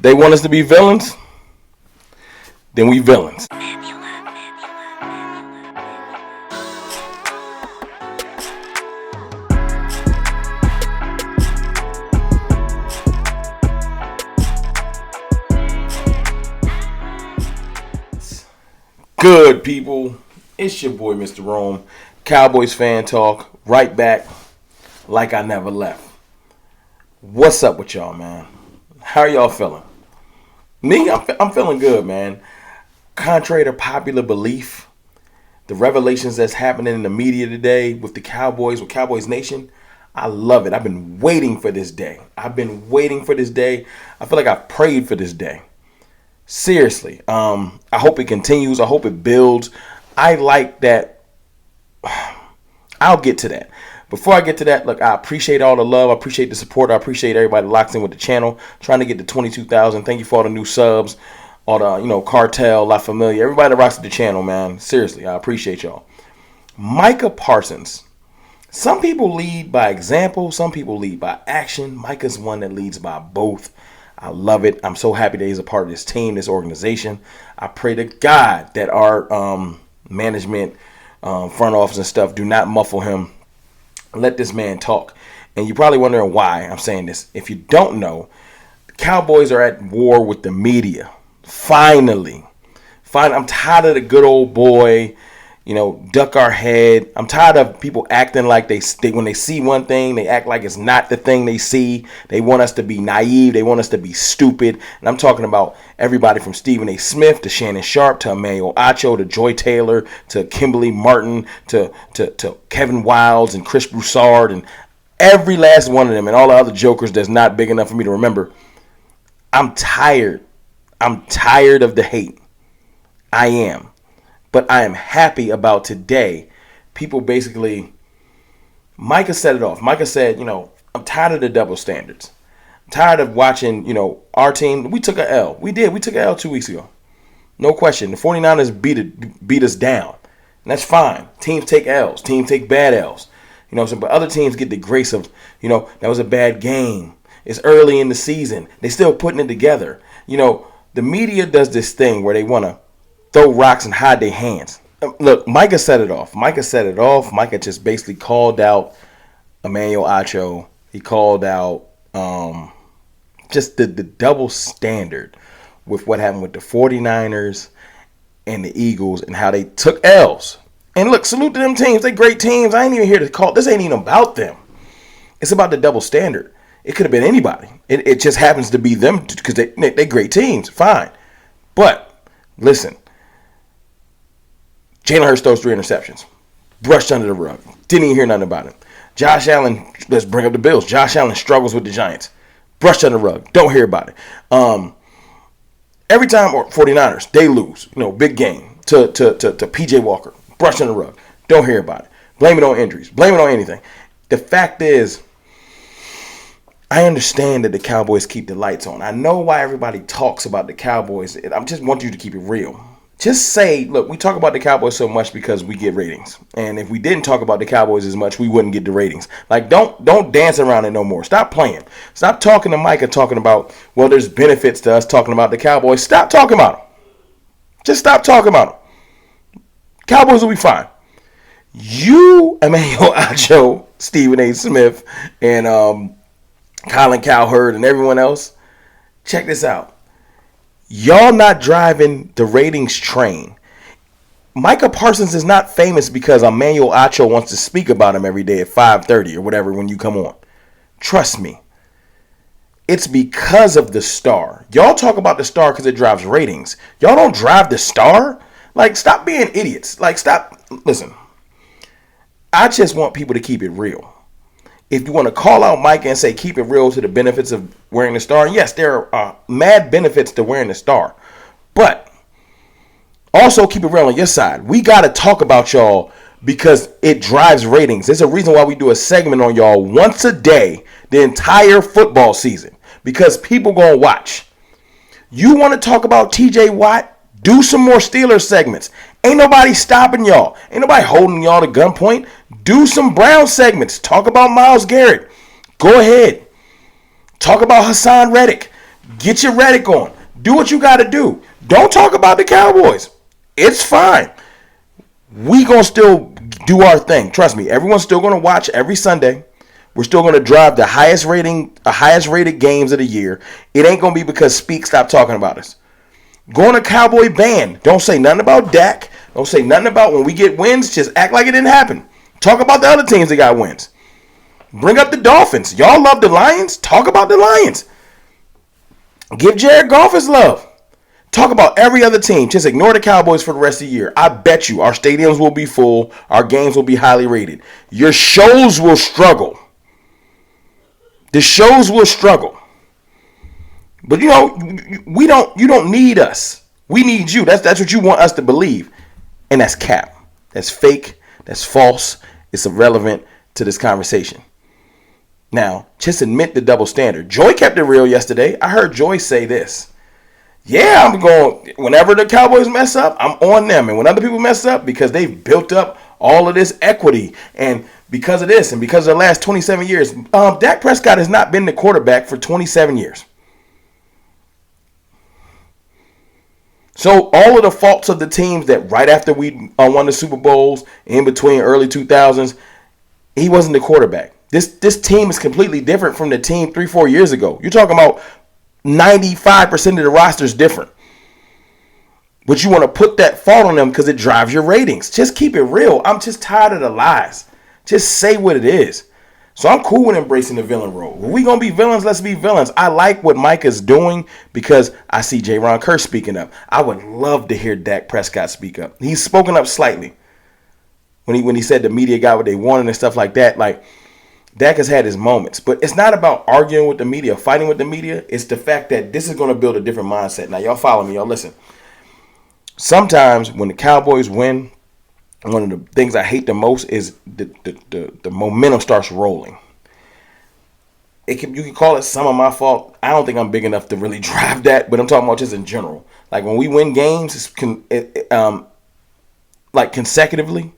They want us to be villains, then we villains. Good people, it's your boy Mr. Rome, Cowboys fan talk, right back like I never left. What's up with y'all, man? How are y'all feeling? Me, I'm feeling good, man. Contrary to popular belief, the revelations that's happening in the media today with the Cowboys, with Cowboys Nation, I love it. I've been waiting for this day. I feel like I've prayed for this day. Seriously, I hope it continues. I hope it builds. I like that. I'll get to that. Before I get to that, look, I appreciate all the love. I appreciate the support. I appreciate everybody locked in with the channel, trying to get to 22,000. Thank you for all the new subs, all the, Cartel, La Familia, everybody that rocks with the channel, man. Seriously, I appreciate y'all. Micah Parsons. Some people lead by example. Some people lead by action. Micah's one that leads by both. I love it. I'm so happy that he's a part of this team, this organization. I pray to God that our management, front office and stuff do not muffle him. Let this man talk. And you're probably wondering why I'm saying this. If you don't know, the Cowboys are at war with the media. Finally. I'm tired of the good old boy, duck our head. I'm tired of people acting like they when they see one thing, they act like it's not the thing they see. They want us to be naive. They want us to be stupid. And I'm talking about everybody from Stephen A. Smith to Shannon Sharp to Emmanuel Acho to Joy Taylor to Kimberly Martin to Kevin Wildes and Chris Broussard and every last one of them and all the other jokers that's not big enough for me to remember. I'm tired. I'm tired of the hate. I am. But I am happy about today. People basically, Micah set it off. Micah said, I'm tired of the double standards. I'm tired of watching, our team. We took an L. We did. We took an L 2 weeks ago. No question. The 49ers beat us down. And that's fine. Teams take L's. Teams take bad L's. But other teams get the grace of, that was a bad game. It's early in the season. They're still putting it together. The media does this thing where they want to throw rocks and hide their hands. Look, Micah set it off. Micah just basically called out Emmanuel Acho. He called out just the double standard with what happened with the 49ers and the Eagles and how they took L's. And look, salute to them teams. They great teams. I ain't even here to call. This ain't even about them. It's about the double standard. It could have been anybody. It just happens to be them because they great teams. Fine. But listen. Jalen Hurts throws 3 interceptions. Brushed under the rug. Didn't even hear nothing about it. Josh Allen, let's bring up the Bills. Josh Allen struggles with the Giants. Brushed under the rug. Don't hear about it. Every time, 49ers, they lose. Big game to P.J. Walker. Brushed under the rug. Don't hear about it. Blame it on injuries. Blame it on anything. The fact is, I understand that the Cowboys keep the lights on. I know why everybody talks about the Cowboys. I just want you to keep it real. Just say, look, we talk about the Cowboys so much because we get ratings. And if we didn't talk about the Cowboys as much, we wouldn't get the ratings. Like, don't dance around it no more. Stop playing. Stop talking to Micah talking about, well, there's benefits to us talking about the Cowboys. Stop talking about them. Just stop talking about them. Cowboys will be fine. You, Emmanuel Acho, Stephen A. Smith, and Colin Cowherd and everyone else, check this out. Y'all not driving the ratings train. Micah Parsons is not famous because Emmanuel Acho wants to speak about him every day at 5:30 or whatever when you come on. Trust me. It's because of the star. Y'all talk about the star because it drives ratings. Y'all don't drive the star? Like, stop being idiots. Like, stop. Listen. I just want people to keep it real. If you want to call out Micah and say keep it real to the benefits of wearing the star, yes, there are mad benefits to wearing the star. But also keep it real on your side. We got to talk about y'all because it drives ratings. There's a reason why we do a segment on y'all once a day the entire football season because people going to watch. You want to talk about TJ Watt? Do some more Steelers segments. Ain't nobody stopping y'all. Ain't nobody holding y'all to gunpoint. Do some Brown segments. Talk about Myles Garrett. Go ahead. Talk about Hassan Reddick. Get your Reddick on. Do what you got to do. Don't talk about the Cowboys. It's fine. We gonna still do our thing. Trust me. Everyone's still gonna watch every Sunday. We're still gonna drive the highest rated games of the year. It ain't gonna be because Speak stopped talking about us. Go on a Cowboy band. Don't say nothing about Dak. Don't say nothing about when we get wins. Just act like it didn't happen. Talk about the other teams that got wins. Bring up the Dolphins. Y'all love the Lions. Talk about the Lions. Give Jared Goff his love. Talk about every other team. Just ignore the Cowboys for the rest of the year. I bet you our stadiums will be full. Our games will be highly rated. Your shows will struggle. The shows will struggle. But you don't need us. We need you. That's what you want us to believe. And that's cap. That's fake. That's false. It's irrelevant to this conversation. Now, just admit the double standard. Joy kept it real yesterday. I heard Joy say this. Yeah, I'm going, whenever the Cowboys mess up, I'm on them. And when other people mess up, because they've built up all of this equity, and because of this, and because of the last 27 years, Dak Prescott has not been the quarterback for 27 years. So all of the faults of the teams that right after we won the Super Bowls, in between early 2000s, he wasn't the quarterback. This team is completely different from the team 3-4 years ago. You're talking about 95% of the roster is different. But you want to put that fault on them because it drives your ratings. Just keep it real. I'm just tired of the lies. Just say what it is. So I'm cool with embracing the villain role. If we going to be villains, let's be villains. I like what Micah's doing because I see J-Ron Kerr speaking up. I would love to hear Dak Prescott speak up. He's spoken up slightly. When he said the media got what they wanted and stuff like that, like, Dak has had his moments, but it's not about arguing with the media, fighting with the media. It's the fact that this is going to build a different mindset. Now, y'all follow me. Y'all listen. Sometimes when the Cowboys win, one of the things I hate the most is the momentum starts rolling. You can call it some of my fault. I don't think I'm big enough to really drive that, but I'm talking about just in general. Like when we win games, like consecutively,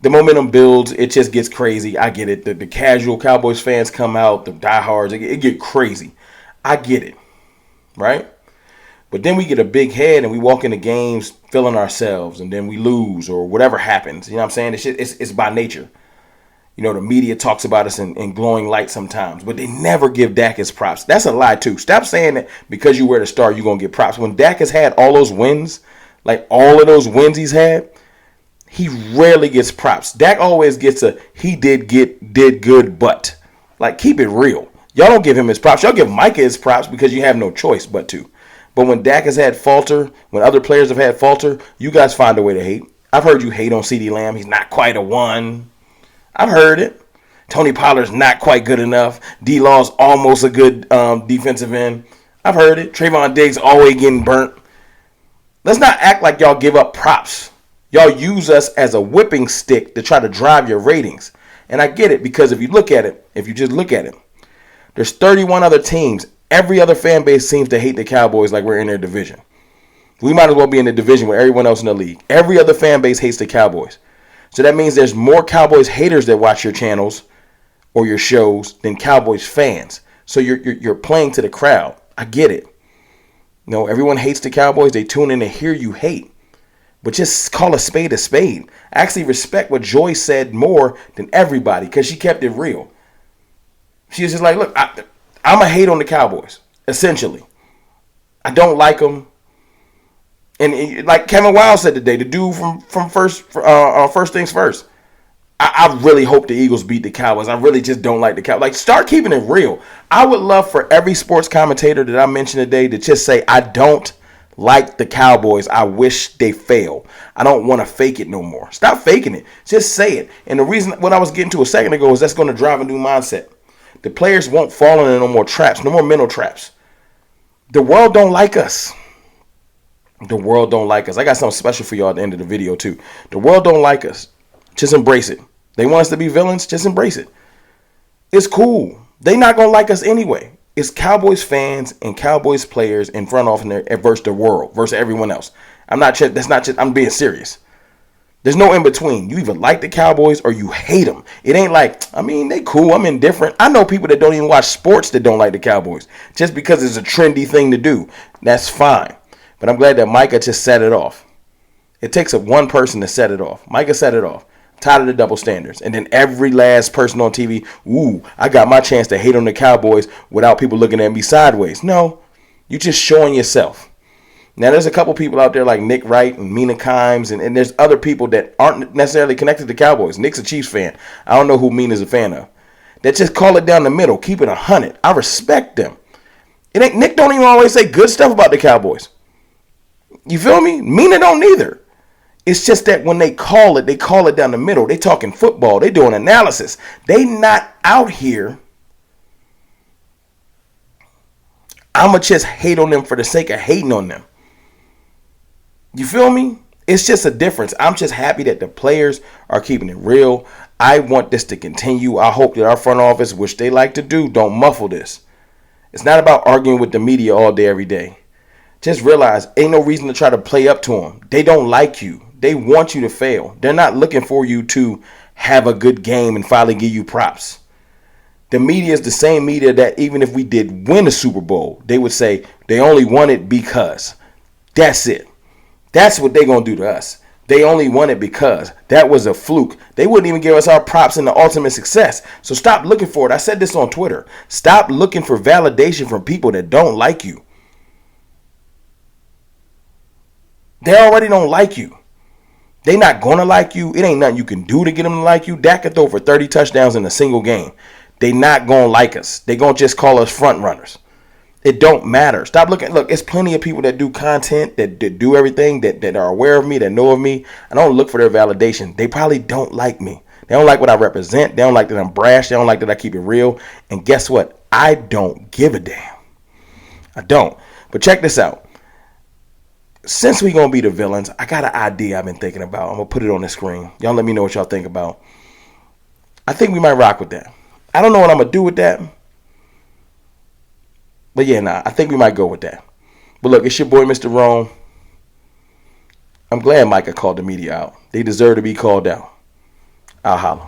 the momentum builds. It just gets crazy. I get it. The casual Cowboys fans come out. The diehards, it get crazy. I get it. Right? But then we get a big head and we walk into games feeling ourselves and then we lose or whatever happens. You know what I'm saying? It's by nature. You know, the media talks about us in glowing light sometimes, but they never give Dak his props. That's a lie too. Stop saying that because you wear the star, you're going to get props. When Dak has had all those wins, like all of those wins he's had, he rarely gets props. Dak always gets he did good, but like keep it real. Y'all don't give him his props. Y'all give Micah his props because you have no choice but to. But when Dak has had falter, when other players have had falter, you guys find a way to hate. I've heard you hate on CeeDee Lamb. He's not quite a one. I've heard it. Tony Pollard's not quite good enough. D-Law's almost a good defensive end. I've heard it. Trayvon Diggs always getting burnt. Let's not act like y'all give up props. Y'all use us as a whipping stick to try to drive your ratings. And I get it because if you just look at it, there's 31 other teams. Every other fan base seems to hate the Cowboys like we're in their division. We might as well be in the division with everyone else in the league. Every other fan base hates the Cowboys. So that means there's more Cowboys haters that watch your channels or your shows than Cowboys fans. So you're playing to the crowd. I get it. You know, everyone hates the Cowboys. They tune in to hear you hate. But just call a spade a spade. I actually respect what Joy said more than everybody because she kept it real. She was just like, look, I'm a hate on the Cowboys, essentially. I don't like them. And like Kevin Wild said today, the dude from First Things First. I really hope the Eagles beat the Cowboys. I really just don't like the Cowboys. Like, start keeping it real. I would love for every sports commentator that I mentioned today to just say, I don't like the Cowboys. I wish they fail. I don't want to fake it no more. Stop faking it. Just say it. And the reason what I was getting to a second ago is that's going to drive a new mindset. The players won't fall into no more traps, no more mental traps. The world don't like us. The world don't like us. I got something special for y'all at the end of the video too. The world don't like us. Just embrace it. They want us to be villains. Just embrace it. It's cool. They not going to like us anyway. It's Cowboys fans and Cowboys players in front office versus the world, versus everyone else. I'm being serious. There's no in between. You either like the Cowboys or you hate them. It ain't like, I mean, they cool. I'm indifferent. I know people that don't even watch sports that don't like the Cowboys just because it's a trendy thing to do. That's fine. But I'm glad that Micah just set it off. It takes one person to set it off. Micah set it off. Tired of the double standards. And then every last person on TV, ooh, I got my chance to hate on the Cowboys without people looking at me sideways. No, you're just showing yourself. Now, there's a couple people out there like Nick Wright and Mina Kimes, and there's other people that aren't necessarily connected to Cowboys. Nick's a Chiefs fan. I don't know who Mina's a fan of. That just call it down the middle. Keep it 100. I respect them. Nick don't even always say good stuff about the Cowboys. You feel me? Mina don't either. It's just that when they call it down the middle. They talking football. They doing analysis. They not out here. I'ma just hate on them for the sake of hating on them. You feel me? It's just a difference. I'm just happy that the players are keeping it real. I want this to continue. I hope that our front office, which they like to do, don't muffle this. It's not about arguing with the media all day, every day. Just realize ain't no reason to try to play up to them. They don't like you. They want you to fail. They're not looking for you to have a good game and finally give you props. The media is the same media that even if we did win a Super Bowl, they would say they only won it because. That's it. That's what they're going to do to us. They only won it because. That was a fluke. They wouldn't even give us our props in the ultimate success. So stop looking for it. I said this on Twitter. Stop looking for validation from people that don't like you. They already don't like you. They not going to like you. It ain't nothing you can do to get them to like you. Dak could throw for 30 touchdowns in a single game. They not going to like us. They going to just call us front runners. It don't matter. Stop looking. Look, it's plenty of people that do content, that do everything, that are aware of me, that know of me. I don't look for their validation. They probably don't like me. They don't like what I represent. They don't like that I'm brash. They don't like that I keep it real. And guess what? I don't give a damn. I don't. But check this out. Since we going to be the villains, I got an idea I've been thinking about. I'm going to put it on the screen. Y'all let me know what y'all think about. I think we might rock with that. I don't know what I'm going to do with that. But yeah, I think we might go with that. But look, it's your boy, Mr. Rome. I'm glad Micah called the media out. They deserve to be called out. I'll holler.